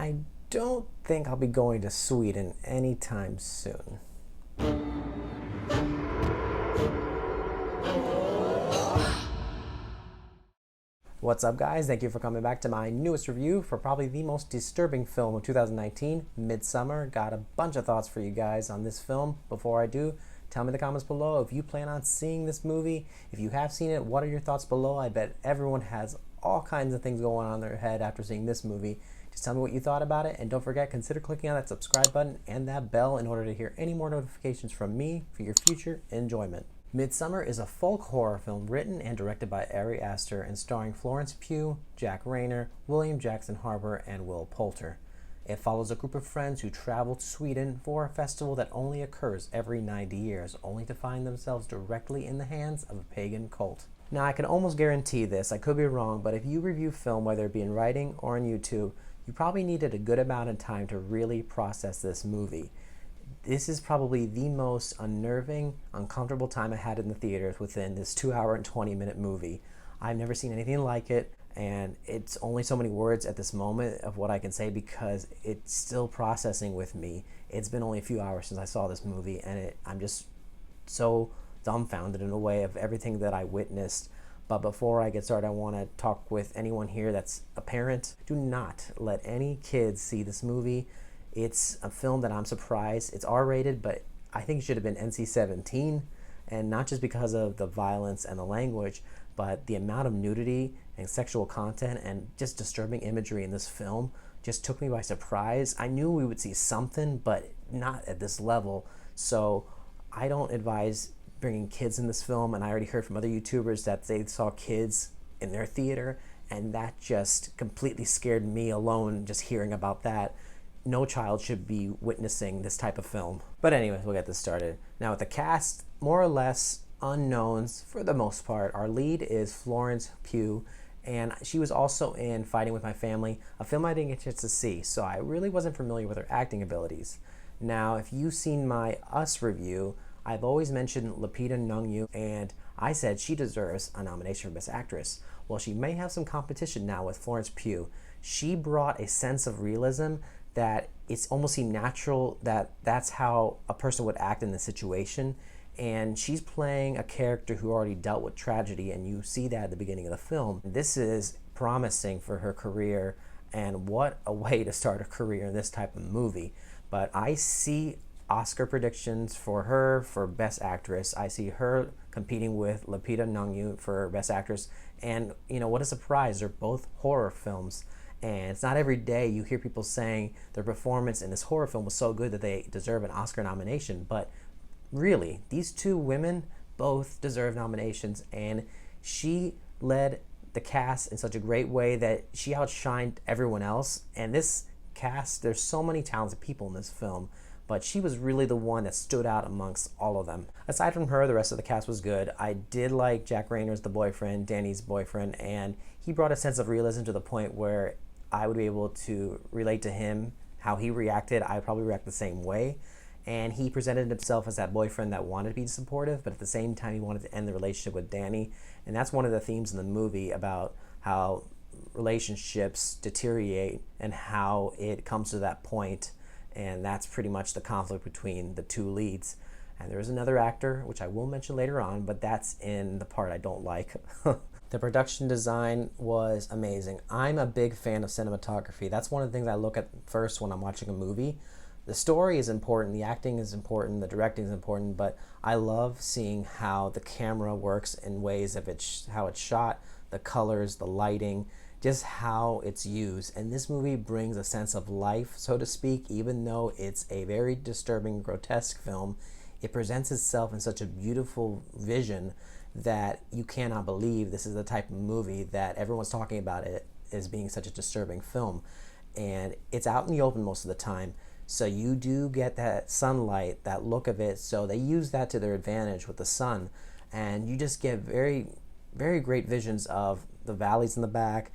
I don't think I'll be going to Sweden anytime soon. What's up, guys? Thank you for coming back to my newest review for probably the most disturbing film of 2019, Midsommar. Got a bunch of thoughts for you guys on this film. Before I do, tell me in the comments below if you plan on seeing this movie. If you have seen it, what are your thoughts below? I bet everyone has all kinds of things going on in their head after seeing this movie. Just tell me what you thought about it, and don't forget, consider clicking on that subscribe button and that bell in order to hear any more notifications from me for your future enjoyment. Midsommar is a folk horror film written and directed by Ari Aster and starring Florence Pugh, Jack Rayner, William Jackson Harper, and Will Poulter. It follows a group of friends who travel to Sweden for a festival that only occurs every 90 years, only to find themselves directly in the hands of a pagan cult. Now, I can almost guarantee this, I could be wrong, but if you review film, whether it be in writing or on YouTube, you probably needed a good amount of time to really process this movie. This is probably the most unnerving, uncomfortable time I had in the theaters within this 2-hour and 20-minute movie. I've never seen anything like it, and it's only so many words at this moment of what I can say because it's still processing with me. It's been only a few hours since I saw this movie, and I'm just so dumbfounded in a way of everything that I witnessed. But before I get started, I want to talk with anyone here that's a parent. Do not let any kids see this movie. It's a film that I'm surprised. It's R-rated, but I think it should have been NC-17, and not just because of the violence and the language, but the amount of nudity and sexual content and just disturbing imagery in this film just took me by surprise. I knew we would see something, but not at this level. So I don't advise bringing kids in this film, and I already heard from other YouTubers that they saw kids in their theater, and that just completely scared me alone just hearing about that. No child should be witnessing this type of film. But anyways, we'll get this started. Now, with the cast, more or less unknowns for the most part. Our lead is Florence Pugh, and she was also in Fighting With My Family, a film I didn't get a chance to see, so I really wasn't familiar with her acting abilities. Now, if you've seen my Us review, I've always mentioned Lupita Nyong'o, and I said she deserves a nomination for Best Actress. Well, she may have some competition now with Florence Pugh. She brought a sense of realism that it's almost seemed natural that that's how a person would act in the situation. And she's playing a character who already dealt with tragedy, and you see that at the beginning of the film. This is promising for her career, and what a way to start a career in this type of movie. But I see Oscar predictions for her for Best Actress. I see her competing with Lupita Nyong'o for Best Actress. And you know, what a surprise, they're both horror films. And it's not every day you hear people saying their performance in this horror film was so good that they deserve an Oscar nomination. But really, these two women both deserve nominations, and she led the cast in such a great way that she outshined everyone else. And this cast, there's so many talented people in this film, but she was really the one that stood out amongst all of them. Aside from her, the rest of the cast was good. I did like Jack Rayner as the boyfriend, Danny's boyfriend, and he brought a sense of realism to the point where I would be able to relate to him, how he reacted. I would probably react the same way. And he presented himself as that boyfriend that wanted to be supportive, but at the same time he wanted to end the relationship with Danny. And that's one of the themes in the movie, about how relationships deteriorate and how it comes to that point. And that's pretty much the conflict between the two leads. And there is another actor, which I will mention later on, but that's in the part I don't like. The production design was amazing. I'm a big fan of cinematography. That's one of the things I look at first when I'm watching a movie. The story is important, the acting is important, the directing is important, but I love seeing how the camera works in ways of how it's shot, the colors, the lighting, just how it's used. And this movie brings a sense of life, so to speak. Even though it's a very disturbing, grotesque film, it presents itself in such a beautiful vision that you cannot believe this is the type of movie that everyone's talking about it as being such a disturbing film. And it's out in the open most of the time, so you do get that sunlight, that look of it, so they use that to their advantage with the sun, and you just get very, very great visions of the valleys in the back,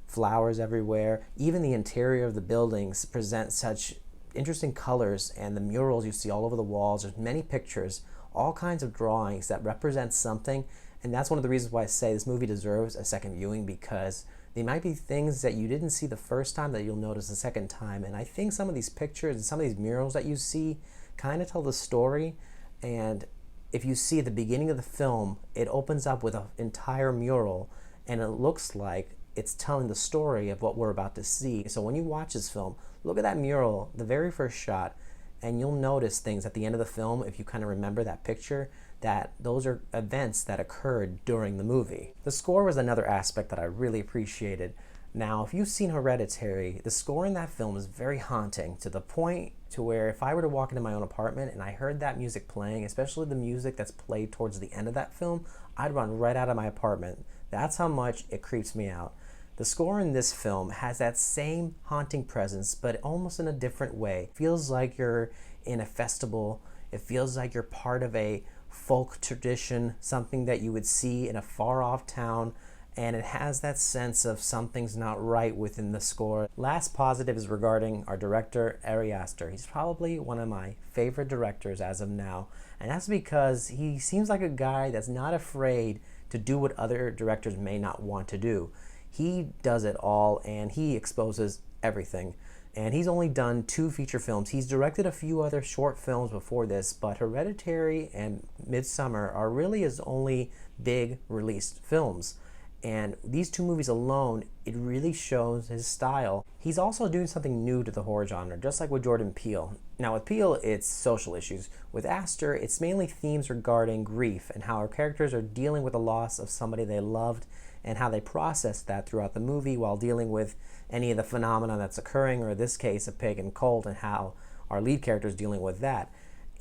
flowers everywhere. Even the interior of the buildings present such interesting colors, and the murals you see all over the walls. There's many pictures, all kinds of drawings that represent something, and that's one of the reasons why I say this movie deserves a second viewing, because They might be things that you didn't see the first time that you'll notice the second time. And I think some of these pictures and some of these murals that you see kind of tell the story. And if you see at the beginning of the film, it opens up with an entire mural, and it looks like it's telling the story of what we're about to see. So when you watch this film, look at that mural, the very first shot, and you'll notice things at the end of the film, if you kind of remember that picture, that those are events that occurred during the movie. The score was another aspect that I really appreciated. Now, if you've seen Hereditary, the score in that film is very haunting, to the point to where if I were to walk into my own apartment and I heard that music playing, especially the music that's played towards the end of that film, I'd run right out of my apartment. That's how much it creeps me out. The score in this film has that same haunting presence, but almost in a different way. It feels like you're in a festival. It feels like you're part of a folk tradition, something that you would see in a far-off town, and it has that sense of something's not right within the score. Last positive is regarding our director, Ari Aster. He's probably one of my favorite directors as of now, and that's because he seems like a guy that's not afraid to do what other directors may not want to do. He does it all, and he exposes everything. And he's only done 2 feature films. He's directed a few other short films before this, but Hereditary and Midsommar are really his only big released films. And these 2 movies alone, it really shows his style. He's also doing something new to the horror genre, just like with Jordan Peele. Now with Peele, it's social issues. With Aster, it's mainly themes regarding grief and how our characters are dealing with the loss of somebody they loved and how they process that throughout the movie while dealing with any of the phenomena that's occurring, or in this case, a pagan cult, and how our lead character is dealing with that.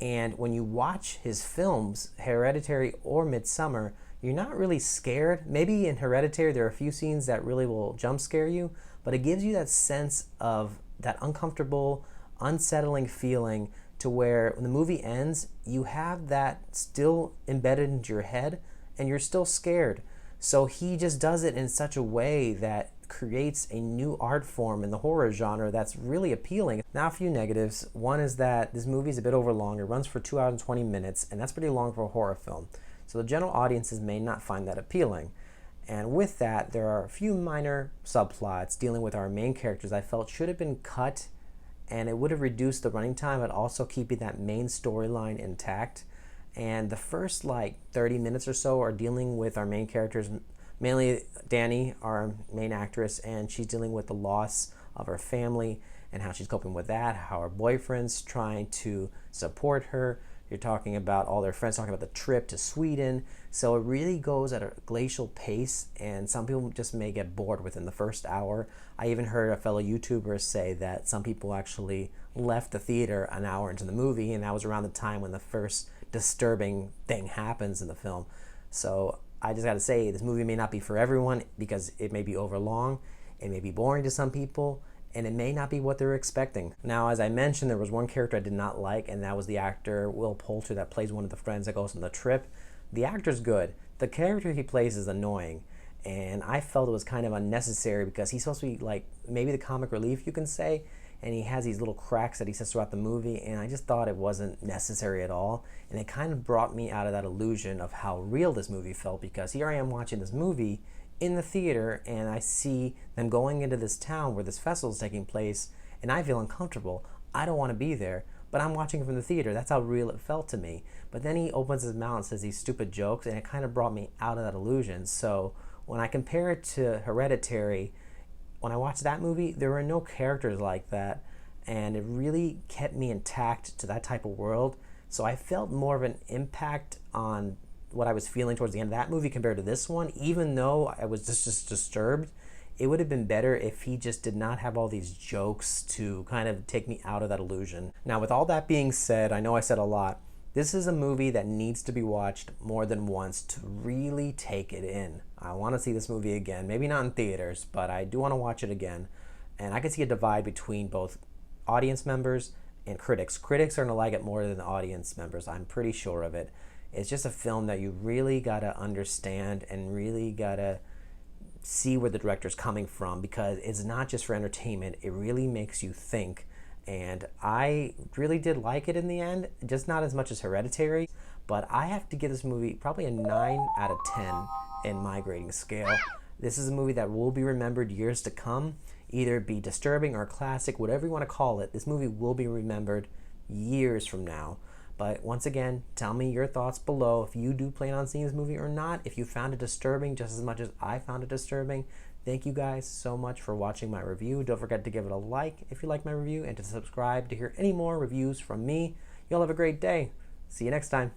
And when you watch his films, Hereditary or Midsommar, you're not really scared. Maybe in Hereditary there are a few scenes that really will jump scare you, but it gives you that sense of that uncomfortable, unsettling feeling to where when the movie ends, you have that still embedded into your head and you're still scared. So he just does it in such a way that creates a new art form in the horror genre that's really appealing. Now, a few negatives. One is that this movie is a bit overlong. It runs for 2 hours and 20 minutes, and that's pretty long for a horror film. So the general audiences may not find that appealing. And with that, there are a few minor subplots dealing with our main characters I felt should have been cut, and it would have reduced the running time, but also keeping that main storyline intact. And the first 30 minutes or so are dealing with our main characters, mainly Danny, our main actress, and she's dealing with the loss of her family and how she's coping with that, how her boyfriend's trying to support her. You're talking about all their friends talking about the trip to Sweden. So it really goes at a glacial pace, and some people just may get bored within the first hour. I even heard a fellow YouTuber say that some people actually left the theater an hour into the movie, and that was around the time when the first disturbing thing happens in the film. So I just gotta say, this movie may not be for everyone because it may be overlong, it may be boring to some people, and it may not be what they're expecting. Now, as I mentioned, there was one character I did not like, and that was the actor Will Poulter that plays one of the friends that goes on the trip. The actor's good. The character he plays is annoying, and I felt it was kind of unnecessary because he's supposed to be maybe the comic relief, you can say, and he has these little cracks that he says throughout the movie, and I just thought it wasn't necessary at all, and it kind of brought me out of that illusion of how real this movie felt, because here I am watching this movie in the theater, and I see them going into this town where this festival is taking place, and I feel uncomfortable. I don't want to be there, but I'm watching it from the theater. That's how real it felt to me. But then he opens his mouth and says these stupid jokes, and it kind of brought me out of that illusion. So when I compare it to Hereditary, when I watched that movie, there were no characters like that, and it really kept me intact to that type of world. So I felt more of an impact on what I was feeling towards the end of that movie compared to this one. Even though I was just disturbed, it would have been better if he just did not have all these jokes to kind of take me out of that illusion. Now, with all that being said, I know I said a lot. This is a movie that needs to be watched more than once to really take it in. I want to see this movie again, maybe not in theaters, but I do want to watch it again. And I can see a divide between both audience members and critics. Critics are going to like it more than the audience members. I'm pretty sure of it. It's just a film that you really got to understand and really got to see where the director's coming from, because it's not just for entertainment. It really makes you think. And I really did like it in the end, just not as much as Hereditary, but I have to give this movie probably a 9 out of 10 in my grading scale. This is a movie that will be remembered years to come, either be disturbing or classic, whatever you want to call it. This movie will be remembered years from now. But once again, tell me your thoughts below if you do plan on seeing this movie or not, if you found it disturbing just as much as I found it disturbing. Thank you guys so much for watching my review. Don't forget to give it a like if you like my review and to subscribe to hear any more reviews from me. Y'all have a great day. See you next time.